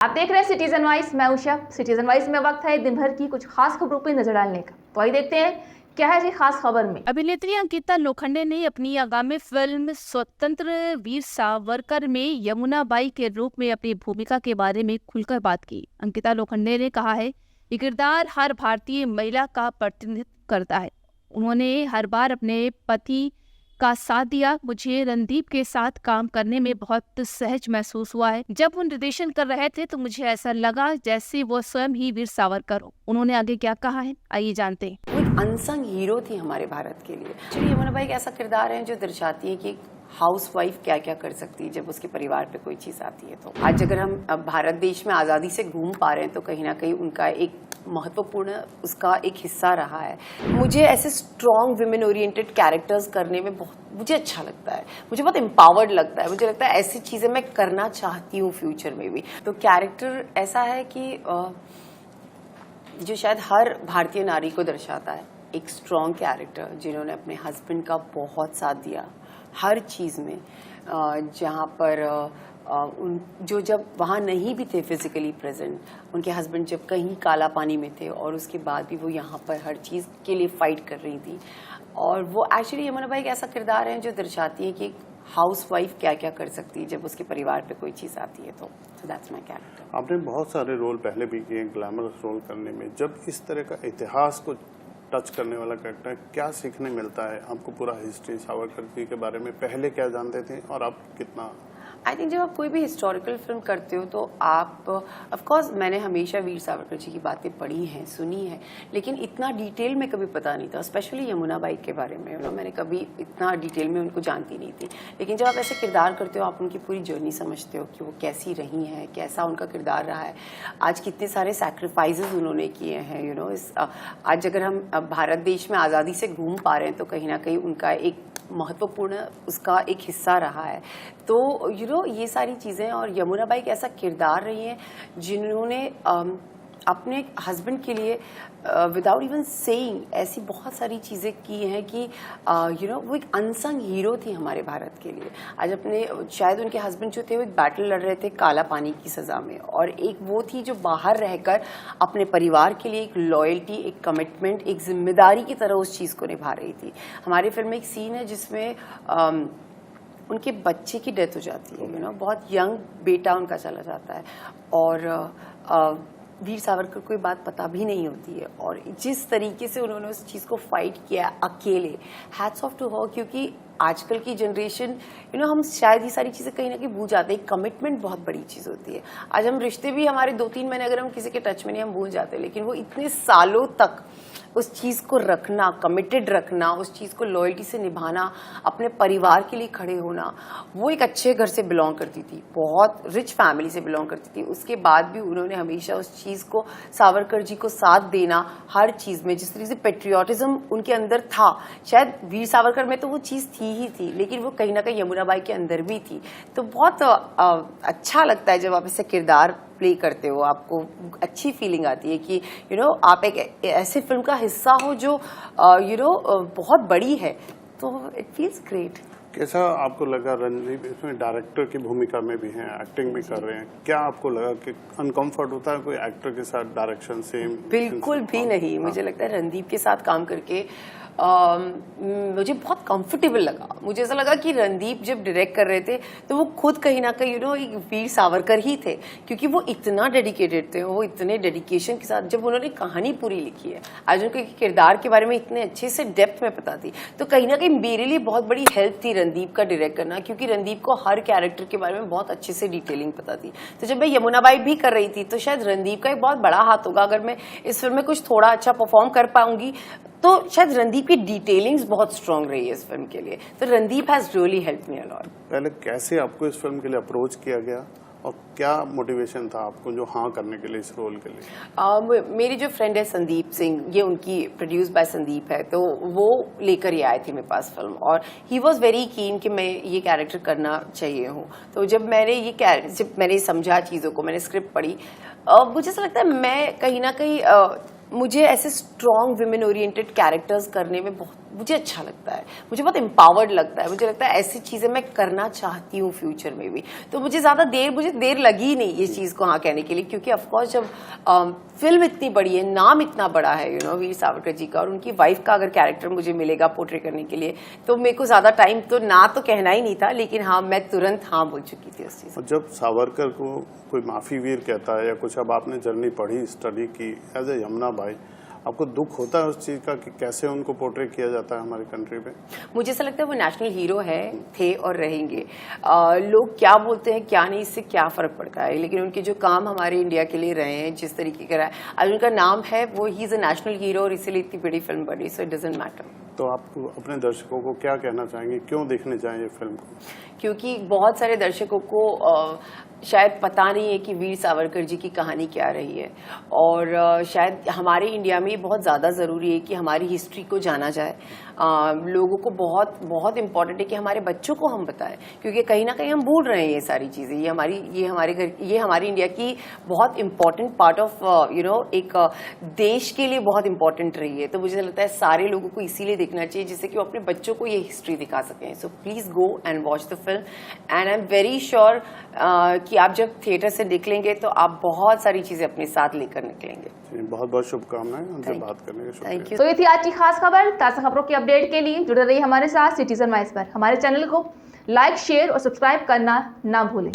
आप देख रहे हैं सिटीजन वाइज। मैं उषा। सिटीजन वाइज में वक्त है दिन भर की कुछ खास खबरों पर नजर डालने का। तो आइए देखते हैं क्या है जी खास खबर में। अभिनेत्री अंकिता लोखंडे ने अपनी आगामी फिल्म स्वतंत्र वीर सावरकर में यमुना बाई के रूप में अपनी भूमिका के बारे में खुलकर बात की। अंकिता लोखंडे ने कहा है कि किरदार हर भारतीय महिला का प्रतिनिधित्व करता है। उन्होंने हर बार अपने पति का साथ दिया। मुझे रणदीप के साथ काम करने में बहुत सहज महसूस हुआ है। जब वो निर्देशन कर रहे थे तो मुझे ऐसा लगा जैसे वो स्वयं ही वीर सावरकर हो। उन्होंने आगे क्या कहा है, आइए जानते हैं। वो एक अनसंग हीरो थी हमारे भारत के लिए। एक्चुअली यमुना बाई एक ऐसा किरदार है जो दर्शाती है कि हाउस वाइफ क्या क्या कर सकती है जब उसके परिवार पे कोई चीज़ आती है। तो आज अगर हम भारत देश में आज़ादी से घूम पा रहे हैं तो कहीं ना कहीं उनका एक महत्वपूर्ण उसका एक हिस्सा रहा है। मुझे ऐसे स्ट्रॉन्ग विमेन ओरिएंटेड कैरेक्टर्स करने में बहुत मुझे अच्छा लगता है। मुझे बहुत एम्पावर्ड लगता है। मुझे लगता है ऐसी चीज़ें मैं करना चाहती हूँ फ्यूचर में भी। तो कैरेक्टर ऐसा है कि जो शायद हर भारतीय नारी को दर्शाता है। एक स्ट्रॉन्ग कैरेक्टर जिन्होंने अपने हस्बैंड का बहुत साथ दिया हर चीज़ में, जहाँ पर जो जब वहाँ नहीं भी थे फिजिकली प्रेजेंट, उनके हस्बैंड जब कहीं काला पानी में थे और उसके बाद भी वो यहाँ पर हर चीज़ के लिए फाइट कर रही थी। और वो एक्चुअली यमुना बाई एक ऐसा किरदार है जो दर्शाती है कि हाउस वाइफ क्या क्या कर सकती है जब उसके परिवार पे कोई चीज़ आती है। तो दैट्स माय कैरेक्टर। आपने बहुत सारे रोल पहले भी किए ग्लैमरस रोल करने में। जब इस तरह का इतिहास को टच करने वाला कैरेक्टर, क्या सीखने मिलता है आपको? पूरा हिस्ट्री सावरकर जी के बारे में पहले क्या जानते थे और अब कितना? आई थिंक जब आप कोई भी हिस्टोरिकल फिल्म करते हो तो आप ऑफ कोर्स मैंने हमेशा वीर सावरकर जी की बातें पढ़ी हैं, सुनी है, लेकिन इतना डिटेल में कभी पता नहीं था। स्पेशली यमुना बाई के बारे में मैंने कभी इतना डिटेल में उनको जानती नहीं थी। लेकिन जब आप ऐसे किरदार करते हो आप उनकी पूरी जर्नी समझते हो कि वो कैसी रही हैं, कैसा उनका किरदार रहा है, आज कितने सारे सैक्रिफाइसेस उन्होंने किए हैं। आज अगर हम भारत देश में आज़ादी से घूम पा रहे हैं तो कहीं ना कहीं उनका एक महत्वपूर्ण उसका एक हिस्सा रहा है। तो ये सारी चीज़ें, और यमुना बाई एक ऐसा किरदार रही है जिन्होंने अपने हस्बैंड के लिए विदाउट इवन सेइंग ऐसी बहुत सारी चीज़ें की हैं कि वो एक अनसंग हीरो थी हमारे भारत के लिए। आज अपने शायद उनके हस्बैंड जो थे वो एक बैटल लड़ रहे थे काला पानी की सज़ा में, और एक वो थी जो बाहर रहकर अपने परिवार के लिए एक लॉयल्टी, एक कमिटमेंट, एक जिम्मेदारी की तरह उस चीज़ को निभा रही थी। हमारी फिल्म में एक सीन है जिसमें उनके बच्चे की डेथ हो जाती है। बहुत यंग बेटा उनका चला जाता है और वीर सावरकर को ये बात पता भी नहीं होती है। और जिस तरीके से उन्होंने उस चीज़ को फाइट किया अकेले, हैट्स ऑफ टू हर। क्योंकि आजकल की जनरेशन हम शायद ये सारी चीज़ें कहीं ना कहीं भूल जाते हैं। कमिटमेंट बहुत बड़ी चीज़ होती है। आज हम रिश्ते भी हमारे 2-3 महीने अगर हम किसी के टच में नहीं, हम भूल जाते हैं, लेकिन वो इतने सालों तक उस चीज़ को रखना, कमिटेड रखना, उस चीज़ को लॉयल्टी से निभाना, अपने परिवार के लिए खड़े होना। वो एक अच्छे घर से बिलोंग करती थी, बहुत रिच फैमिली से बिलोंग करती थी। उसके बाद भी उन्होंने हमेशा उस चीज़ को, सावरकर जी को साथ देना हर चीज़ में। जिस तरह से पेट्रियाटिज्म उनके अंदर था, शायद वीर सावरकर में तो वो चीज़ थी ही थी, लेकिन वो कहीं ना कहीं यमुना बाई के अंदर भी थी। तो बहुत अच्छा लगता है जब आप ऐसे किरदार प्ले करते हो, आपको अच्छी फीलिंग आती है कि आप एक ऐसे फिल्म का हिस्सा हो जो बहुत बड़ी है। तो इट फील्स ग्रेट। कैसा आपको लगा? रणदीप इसमें डायरेक्टर की भूमिका में भी हैं, एक्टिंग भी कर रहे हैं। क्या आपको लगा कि अनकंफर्ट होता है कोई एक्टर के साथ डायरेक्शन सेम? बिल्कुल भी नहीं। मुझे लगता है रणदीप के साथ काम करके मुझे बहुत कंफर्टेबल लगा। मुझे ऐसा लगा कि रणदीप जब डायरेक्ट कर रहे थे तो वो खुद कहीं ना कहीं एक वीर सावरकर ही थे, क्योंकि वो इतना डेडिकेटेड थे। वो इतने डेडिकेशन के साथ जब उन्होंने कहानी पूरी लिखी है, आज उनके किरदार के बारे में इतने अच्छे से डेप्थ में पता थी, तो कहीं ना कहीं मेरे लिए बहुत बड़ी हेल्प थी रणदीप का डायरेक्ट करना, क्योंकि रणदीप को हर कैरेक्टर के बारे में बहुत अच्छे से डिटेलिंग पता थी। तो जब मैं यमुना बाई भी कर रही थी तो शायद रणदीप का एक बहुत बड़ा हाथ होगा। अगर मैं इस फिल्म में कुछ थोड़ा अच्छा परफॉर्म कर पाऊंगी तो शायद रणदीप की डिटेलिंग्स बहुत स्ट्रांग रही है इस फिल्म के लिए। तो Randeep has really help me a lot. पहले कैसे आपको इस फिल्म के लिए अप्रोच किया गया और क्या मोटिवेशन था आपको जो हाँ करने के लिए इस रोल के लिए? मेरी जो फ्रेंड है संदीप सिंह, ये उनकी प्रोड्यूस बाय संदीप है, तो वो लेकर ये आए थे मेरे पास फिल्म, और ही वॉज वेरी कीन कि मैं ये कैरेक्टर करना चाहिए हूँ। तो जब मैंने समझा चीज़ों को, मैंने स्क्रिप्ट पढ़ी, मुझे ऐसा लगता है मैं कहीं ना कहीं मुझे ऐसे स्ट्रॉन्ग विमेन ओरिएंटेड कैरेक्टर्स करने में बहुत मुझे अच्छा लगता है, मुझे बहुत एम्पावर्ड लगता है, मुझे लगता है ऐसी चीजें मैं करना चाहती हूँ फ्यूचर में भी। तो मुझे देर लगी नहीं इस चीज को हाँ कहने के लिए, क्योंकि ऑफकोर्स जब फिल्म इतनी बड़ी है, नाम इतना बड़ा है वीर सावरकर जी का, और उनकी वाइफ का अगर कैरेक्टर मुझे मिलेगा पोर्ट्रे करने के लिए, तो मेरे को ज्यादा टाइम तो ना तो कहना ही नहीं था, लेकिन हाँ मैं तुरंत हाँ बोल चुकी थी उस चीज। और जब सावरकर को कोई माफी वीर कहता है या कुछ, अब आपने जर्नी पढ़ी, स्टडी की एज ए यमुना बाई, आपको दुख होता है उस चीज का कि कैसे उनको पोर्ट्रे किया जाता है हमारी कंट्री में? मुझे ऐसा लगता है वो नेशनल हीरो थे और रहेंगे। लोग क्या बोलते हैं क्या नहीं, इससे क्या फर्क पड़ता है, लेकिन उनके जो काम हमारे इंडिया के लिए रहे हैं, जिस तरीके का रहा है, आज उनका नाम है, वो he is a national hero, और इसीलिए इतनी बड़ी फिल्म बनी, सो इट डजंट मैटर। तो आप अपने दर्शकों को क्या कहना चाहेंगे, क्यों देखने जाएं ये फिल्म को? क्योंकि बहुत सारे दर्शकों को शायद पता नहीं है कि वीर सावरकर जी की कहानी क्या रही है, और शायद हमारे इंडिया में बहुत ज़्यादा ज़रूरी है कि हमारी हिस्ट्री को जाना जाए। लोगों को बहुत बहुत इम्पॉर्टेंट है कि हमारे बच्चों को हम बताएं, क्योंकि कहीं ना कहीं हम भूल रहे हैं ये सारी चीज़ें। ये हमारी इंडिया की बहुत इम्पॉर्टेंट पार्ट ऑफ एक देश के लिए बहुत इम्पॉर्टेंट रही है। तो मुझे लगता है सारे लोगों को इसीलिए देखना चाहिए जिससे कि वो अपने बच्चों को ये हिस्ट्री दिखा सकें। So please go and watch the film, and I am very sure कि आप जब थिएटर से निकलेंगे तो आप बहुत सारी चीजें अपने साथ लेकर निकलेंगे। बहुत बहुत शुभकामनाएं, हमसे बात करने के शुक्रिया। तो ये थी आज की खास खबर। ताज़ा खबरों की अपडेट के लिए जुड़े रहिए हमारे साथ सिटीजन वाइस पर। हमारे चैनल को लाइक, शेयर और सब्सक्राइब करना ना भूलें।